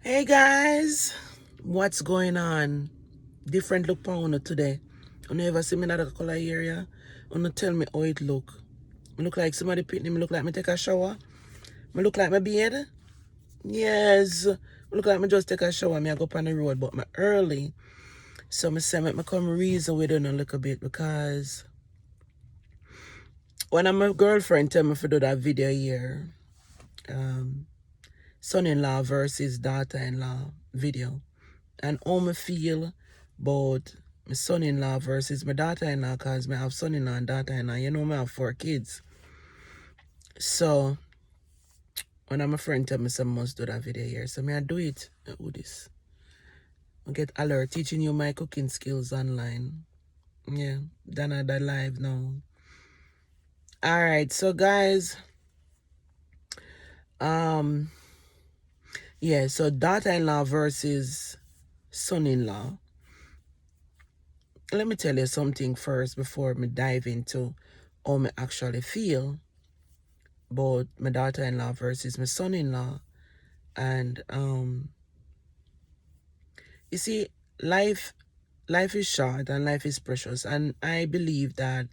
Hey guys, what's going on? Different look for una today. You ever see me in that color area? Una tell me how it look. Me look like somebody pick me look like me take a shower. Me look like my beard. Yes. Me look like me just take a shower. Me I go up on the road, but me early. So me say me come reason with it a little bit because when my girlfriend tell me to do that video here, son-in-law versus daughter-in-law video, and how me feel about my son-in-law versus my daughter-in-law, because I have son-in-law and daughter-in-law. You know, I have 4 kids. So when my friend tell me some must do that video here, so I do it. I do this. I get alert teaching you my cooking skills online. Yeah, done at that live now. Alright, so guys, yeah, so daughter-in-law versus son-in-law. Let me tell you something first before me dive into how me actually feel about my daughter-in-law versus my son-in-law. And you see, life is short and life is precious, and I believe that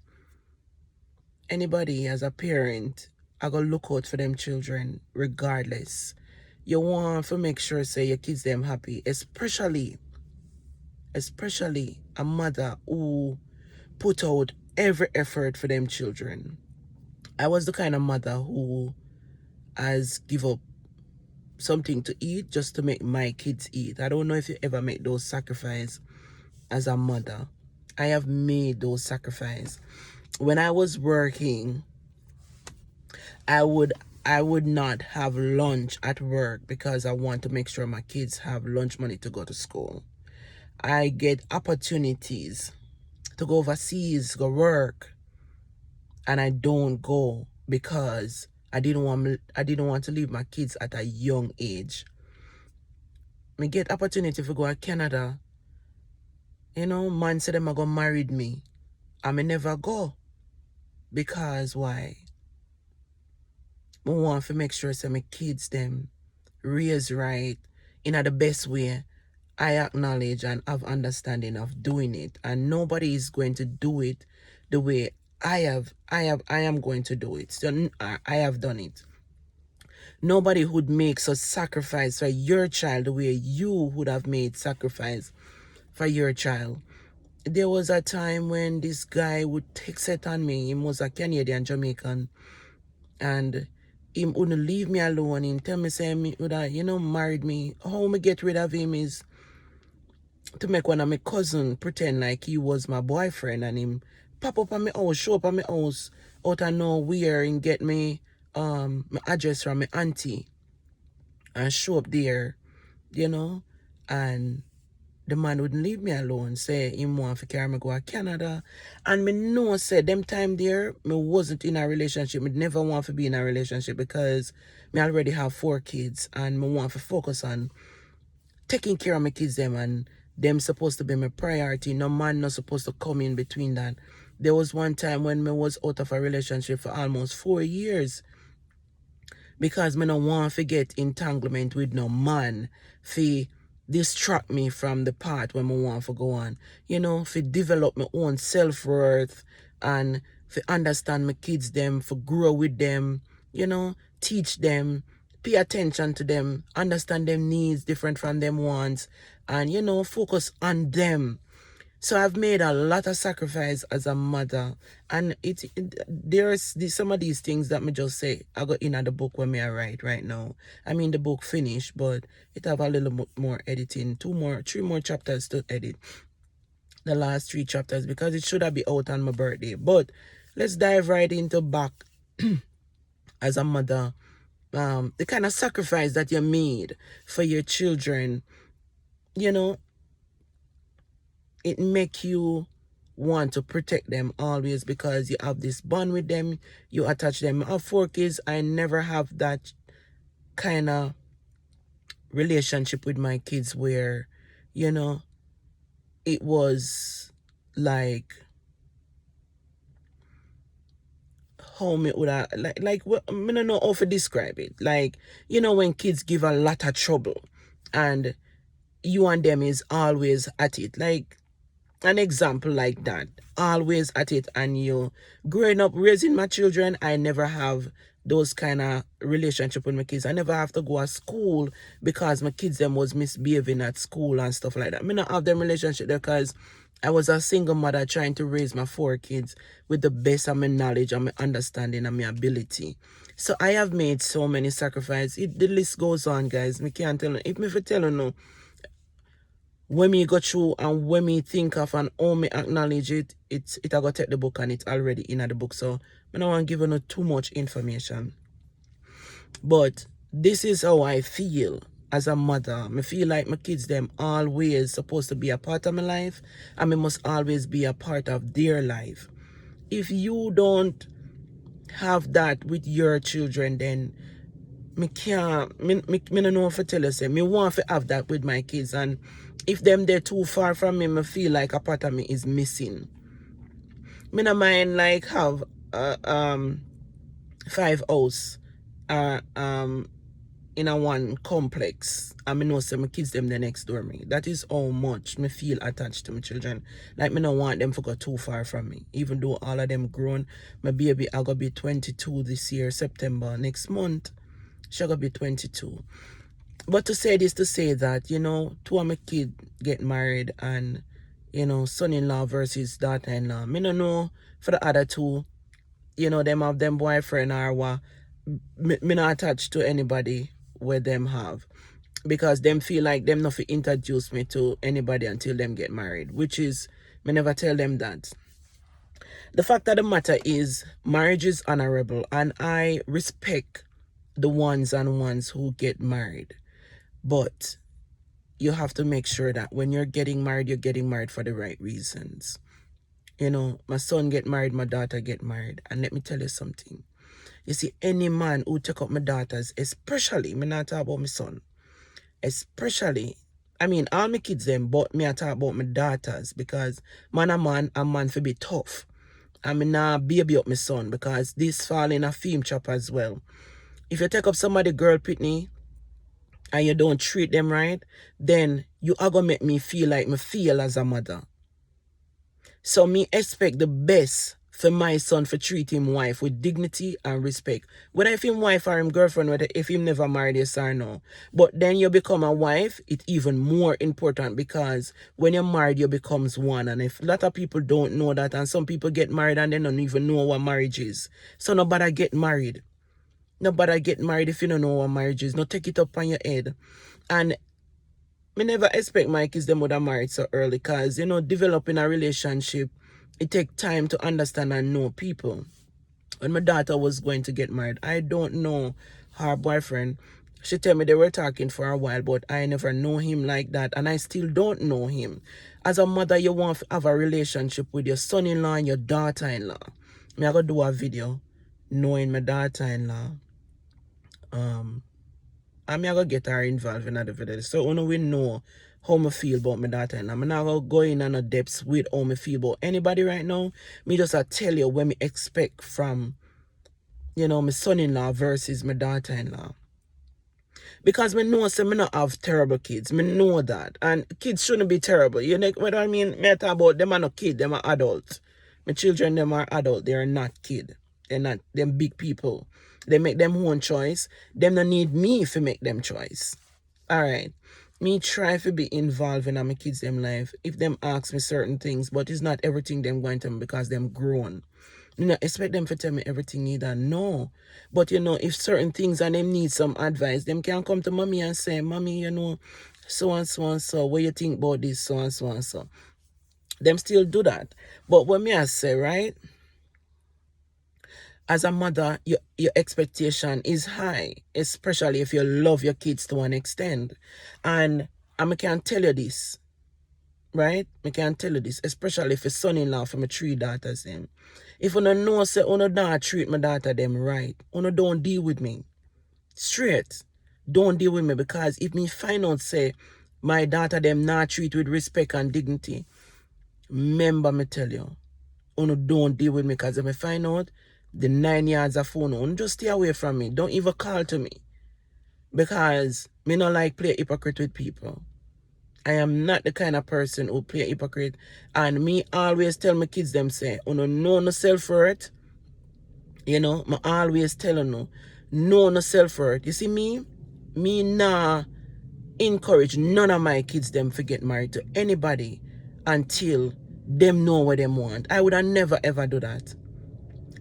anybody as a parent I go look out for them children regardless. You want to make sure say your kids them happy, especially a mother who put out every effort for them children. I was the kind of mother who has give up something to eat just to make my kids eat. I don't know if you ever make those sacrifices as a mother. I have made those sacrifices. When I was working, I would not have lunch at work because I want to make sure my kids have lunch money to go to school. I get opportunities to go overseas, go work, and I don't go because I didn't want to leave my kids at a young age. Me get opportunity to go to Canada. You know, man said them are gonna marry me. I may never go. Because why? I want to make sure say my kids them raised right in the best way. I acknowledge and have understanding of doing it. And nobody is going to do it the way I am going to do it. So I have done it. Nobody would make such sacrifice for your child the way you would have made sacrifice for your child. There was a time when this guy would take set on me. He was a Canadian Jamaican, and he wouldn't leave me alone. He tell me say me would have, married me. How me get rid of him is to make one of my cousin pretend like he was my boyfriend, and him pop up on my house, show up on my house out of nowhere and get me my address from my auntie and show up there, and the man wouldn't leave me alone, say him want to carry me go to Canada. And me know say them time there, me wasn't in a relationship. Me never want to be in a relationship because me already have 4 kids and me want to focus on taking care of my kids them, and them supposed to be my priority. No man not supposed to come in between that. There was one time when me was out of a relationship for almost 4 years because me no want to get entanglement with no man fi distract me from the path when I want to go on. For develop my own self-worth and for understand my kids them, for grow with them, teach them, pay attention to them, understand them needs different from them wants, and focus on them. So I've made a lot of sacrifice as a mother, and there's some of these things that me just say I got in at the book when me I write right now. I mean the book finished, but it have a little more editing, 3 more chapters to edit. The last 3 chapters because it should have been out on my birthday. But let's dive right into back as a mother. The kind of sacrifice that you made for your children, it make you want to protect them always because you have this bond with them, you attach them. I have 4 kids. I never have that kind of relationship with my kids where, it was like how me would I like I don't know how to describe it. Like, when kids give a lot of trouble and you and them is always at it. Like an example like that, always at it. And you growing up raising my children, I never have those kind of relationship with my kids. I never have to go to school because my kids them was misbehaving at school and stuff like that. I mean, not have them relationship there because I was a single mother trying to raise my 4 kids with the best of my knowledge and my understanding and my ability. So I have made so many sacrifices. The list goes on, guys. Me can't tell you. If me for tell you no, when me go through and when me think of and how me acknowledge it, it I got take the book and it's already in the book. So I don't want to give you too much information. But this is how I feel as a mother. I feel like my kids them always supposed to be a part of my life, and I must always be a part of their life. If you don't have that with your children, then me can't, me don't know if I tell you, say, me want to have that with my kids. And if them they're too far from me, I feel like a part of me is missing. Me no mind like have 5 house in a one complex, and me know say my kids them the next door me. That is how much me feel attached to my children. Like me don't want them to go too far from me. Even though all of them grown, my baby I gonna be 22 this year, September next month. She gonna be 22. But to say this, to say that, you know, 2 of my kids get married, and, you know, son-in-law versus daughter-in-law. Me no know for the other 2, you know, them have them boyfriend or what. Me not attached to anybody where them have. Because them feel like them not to introduce me to anybody until them get married. Which is, me never tell them that. The fact of the matter is, marriage is honorable, and I respect the ones who get married. But you have to make sure that when you're getting married for the right reasons. You know, my son get married, my daughter get married. And let me tell you something. You see, any man who take up my daughters, especially, me not talk about my son, especially, I mean, all my kids them, but me I talk about my daughters, because man a man for be tough. I mean, not baby up my son, because this fall in a theme trap as well. If you take up somebody girl pitney, and you don't treat them right, then you are going to make me feel like me feel as a mother. So me expect the best for my son for treat him wife with dignity and respect. Whether if him wife or him girlfriend, whether if him never married, yes or no. But then you become a wife, it's even more important, because when you're married, you becomes one. And if a lot of people don't know that, and some people get married and they don't even know what marriage is. So nobody get married. Nobody get married if you don't know what marriage is. No, take it up on your head. And me never expect my kids them would have married so early, because, you know, developing a relationship, it takes time to understand and know people. When my daughter was going to get married, I don't know her boyfriend. She tell me they were talking for a while, but I never know him like that, and I still don't know him. As a mother, you want to have a relationship with your son-in-law and your daughter-in-law. Me I go do a video knowing my daughter-in-law. I'm gonna get her involved in the video. So when we know how I feel about my daughter, and I'm not gonna go in on the depths with how I feel about anybody right now. Me just tell you what me expect from, you know, my son-in-law versus my daughter-in-law. Because me know say me not have terrible kids. Me know that. And kids shouldn't be terrible. You know what I mean? Me talk about them are not kids, them are adults. My children, them are adult. They are not kid. They're not them big people. They make them own choice. Them don't need me to make them choice. Alright. Me try to be involved in my kids' them life. If them ask me certain things, but it's not everything them going to me, because them grown. You know, expect them to tell me everything either. No. But you know, if certain things and them need some advice, them can come to mommy and say, mommy, you know, so and so and so, what you think about this, so and so and so. Them still do that. But when me I say, right, as a mother, your expectation is high, especially if you love your kids to an extent. And I can tell you this, right? I can tell you this, especially if a son-in-law for my 3 daughters them. If you don't know, say, you don't treat my daughter them right, you don't deal with me. Straight. Don't deal with me, because if me find out, say, my daughter them not treat with respect and dignity, remember me tell you, don't deal with me, because if I find out, the 9 yards of phone, just stay away from me. Don't even call to me. because me not like play hypocrite with people. I am not the kind of person who play hypocrite. And me always tell my kids them say, oh no self-worth. You know, I always tell you no self-worth. You see me nah encourage none of my kids them to get married to anybody until them know what them want. I would have never ever do that.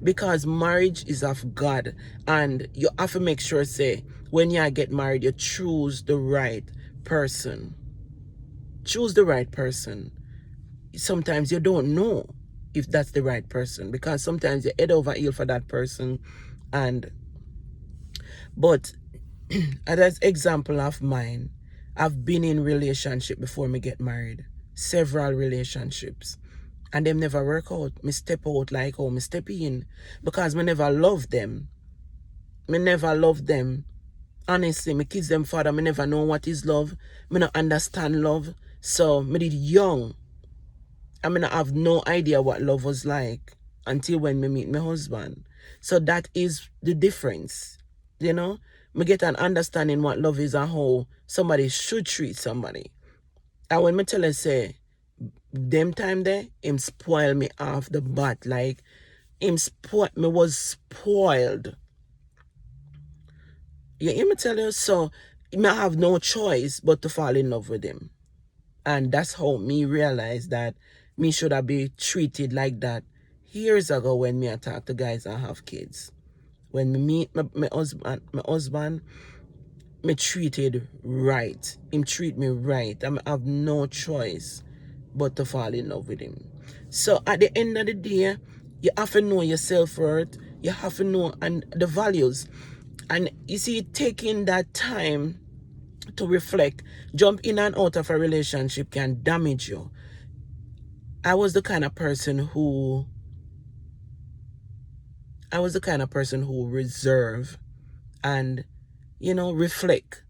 Because marriage is of God, and you have to make sure say when you get married you choose the right person. Choose the right person. Sometimes you don't know if that's the right person, because sometimes you head over heel for that person. But as example of mine, I've been in relationship before me get married, several relationships, and them never work out. Me step out like how me step in, because me never love them. Me never love them. Honestly, my kids them father, me never know what is love. Me not understand love. So me did young. I mean, I have no idea what love was like until when me meet my husband. So that is the difference. You know? Me get an understanding what love is and how somebody should treat somebody. And when me tell her say, them time there, him spoil me off the bat. Like, me was spoiled. You hear me tell you? So, me have no choice but to fall in love with him. And that's how me realized that me should have been treated like that years ago when me attack the guys and have kids. When me meet my husband, me treated right. Him treat me right. I have no choice but to fall in love with him. So at the end of the day, you have to know your self-worth. You have to know and the values. And you see, taking that time to reflect, jump in and out of a relationship can damage you. I was the kind of person who reserve and, reflect.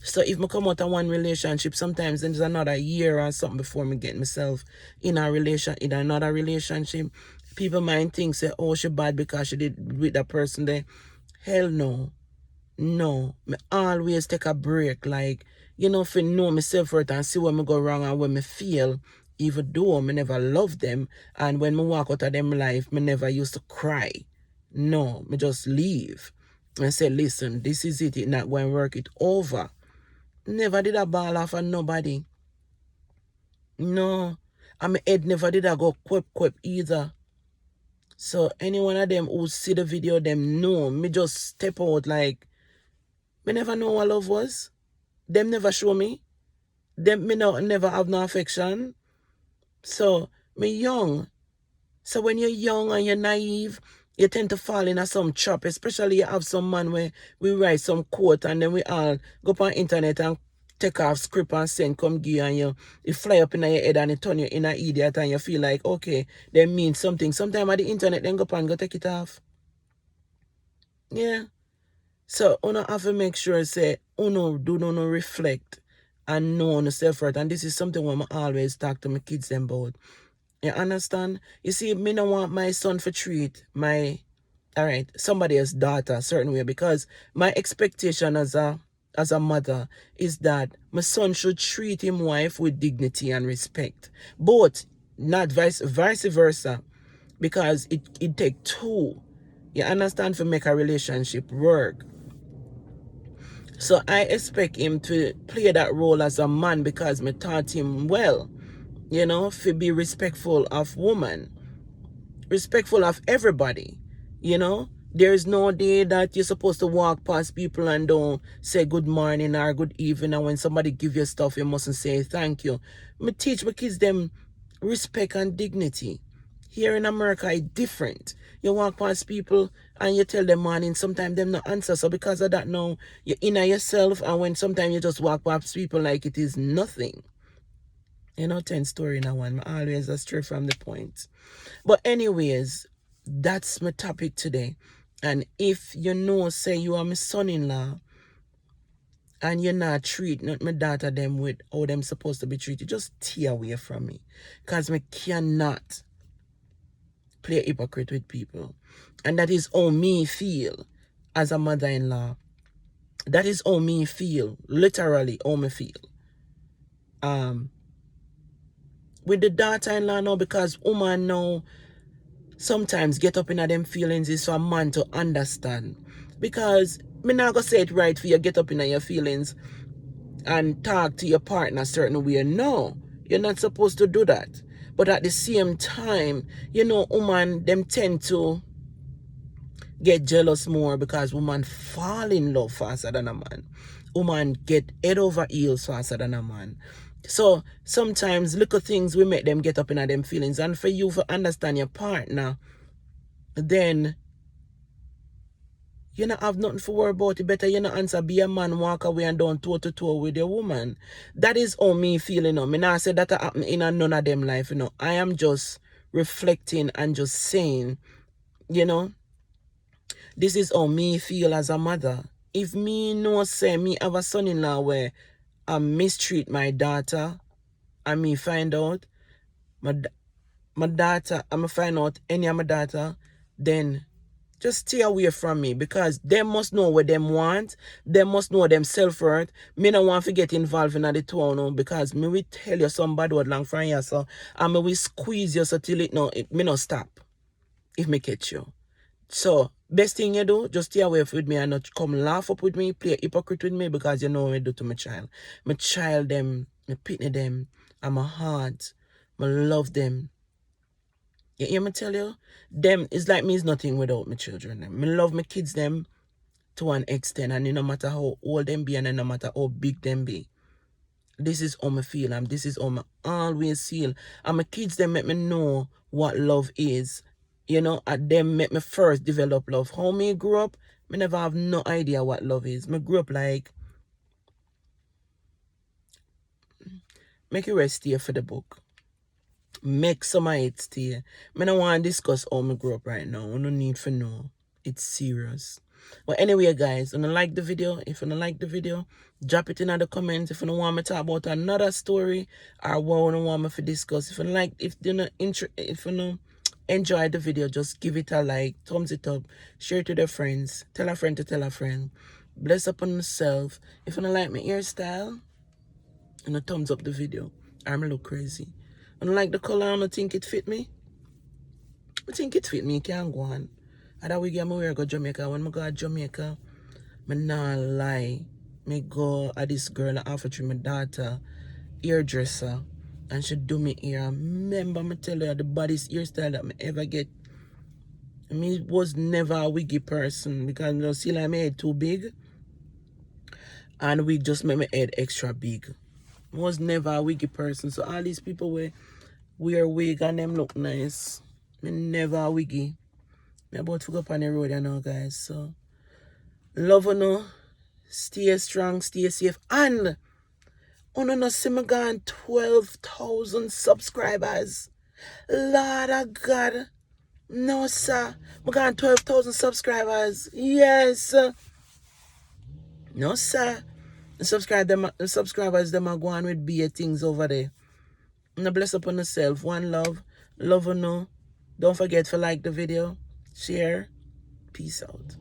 So if I come out of one relationship, sometimes there's another year or something before me get myself in another relationship. People might think, say, oh, she bad because she did with that person there. Hell no. No. Me always take a break. Like, for know myself worth and see where me go wrong and where me feel. Even though me never love them. And when me walk out of them life, me never used to cry. No. Me just leave. And say, listen, this is it. It not going to work it over. Never did I ball off on nobody. No. And my head never did I go quip either. So any one of them who see the video, them know. Me just step out like, me never know what love was. Them never show me. Me never have no affection. So, me young. So when you're young and you're naive, you tend to fall in some trap. Especially you have some man where we write some quote and then we all go up on internet and take off script and send come give you, and you fly up in your head and it turn you in an idiot and you feel like, okay, they mean something. Sometimes at the internet, then go up and go take it off. Yeah. So, you have to make sure, say, do not reflect and know on self-worth. And this is something when I always talk to my kids about. You understand? You see, me don't want my son to treat somebody else's daughter a certain way, because my expectation as a mother is that my son should treat his wife with dignity and respect. But not vice versa. Because it take two. You understand, to make a relationship work. So I expect him to play that role as a man, because me taught him well, to be respectful of woman, respectful of everybody, There's no day that you're supposed to walk past people and don't say good morning or good evening, and when somebody give you stuff, you mustn't say thank you. Me teach my kids them respect and dignity. Here in America, it's different. You walk past people and you tell them morning, sometimes them not answer. So because of that now, you're in yourself, and when sometimes you just walk past people like it is nothing. 10 story in a one. I always astray from the point. But anyways, that's my topic today. And if say you are my son-in-law and you're not treating my daughter them with how them supposed to be treated, just stay away from me. Because me cannot play hypocrite with people. And that is how me feel as a mother-in-law. That is how me feel. Literally how me feel. With the daughter-in-law now, because woman now sometimes get up in them feelings is for a man to understand. Because me not gonna say it right for you get up in your feelings and talk to your partner a certain way. No, you're not supposed to do that. But at the same time, you know, woman, them tend to get jealous more because woman fall in love faster than a man. Woman get head over heels faster than a man. So sometimes little things we make them get up in them feelings. And for you to understand your partner, then you not have nothing to worry about. It better you not answer be a man, walk away and don't toe to toe with your woman. That is how me feeling. You know. Me not say that happen in a none of them life. You know. I am just reflecting and just saying, you know, this is how me feel as a mother. If me know say me have a son-in-law where I mistreat my daughter and me find out my daughter, I'm find out any of my daughter, then just stay away from me because they must know what them want. They must know them self-worth. Me no want to get involved in the two no, because me will tell you some bad word long from you so and me will squeeze you so till me no stop if me catch you. So best thing you do, just stay away with me and not come laugh up with me, play hypocrite with me because you know what I do to my child. My child them, me pity them, and my heart, me love them. You hear me tell you? Them is like me is nothing without my children. Me love my kids them to an extent and no matter how old them be and no matter how big them be. This is how I feel and this is how I always feel. And my kids them make me know what love is. You know, and them make me first develop love. How me grew up, me never have no idea what love is. Me grew up like make you rest here for the book. Make some of it stay. I don't want to discuss how I grew up right now. I don't need to know. It's serious. But anyway, guys, if you like the video, drop it in the comments. If you don't want me to talk about another story or what you want me to discuss, if you know enjoy the video, just give it a like, thumbs it up, share it to their friends, tell a friend to tell a friend. Bless upon yourself. If you don't like my hairstyle, thumbs up the video. I'm look crazy. I don't like the color, I don't think it fit me. I think it fit me, can't go on. Other we get me wear go Jamaica. When I go to Jamaica, I not lie. Me go at this girl and offer to my daughter hairdresser and she do me hair. Remember me tell her the baddest hairstyle that I ever get. I mean, was never a wiggy person because you know, see like my head too big and wig just make my head extra big. I was never a wiggy person. So all these people wear wig and them look nice. Me never a wiggy. Me about to go up on the road, you know, guys. So, love you know. Stay strong, stay safe. And, no see me gone 12,000 subscribers. Lord of God. No, sir. Me gone 12,000 subscribers. Yes. No, sir. The subscribers, them are going with beer things over there. And bless upon yourself. One love. Love you know. Don't forget to like the video. Share. Peace out.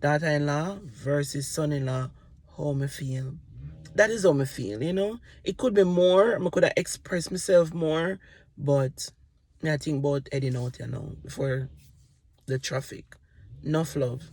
Daughter-in-law versus son-in-law. How me feel. That is how me feel, you know. It could be more. I could have expressed myself more. But I think about heading out, you know, before the traffic. Enough love.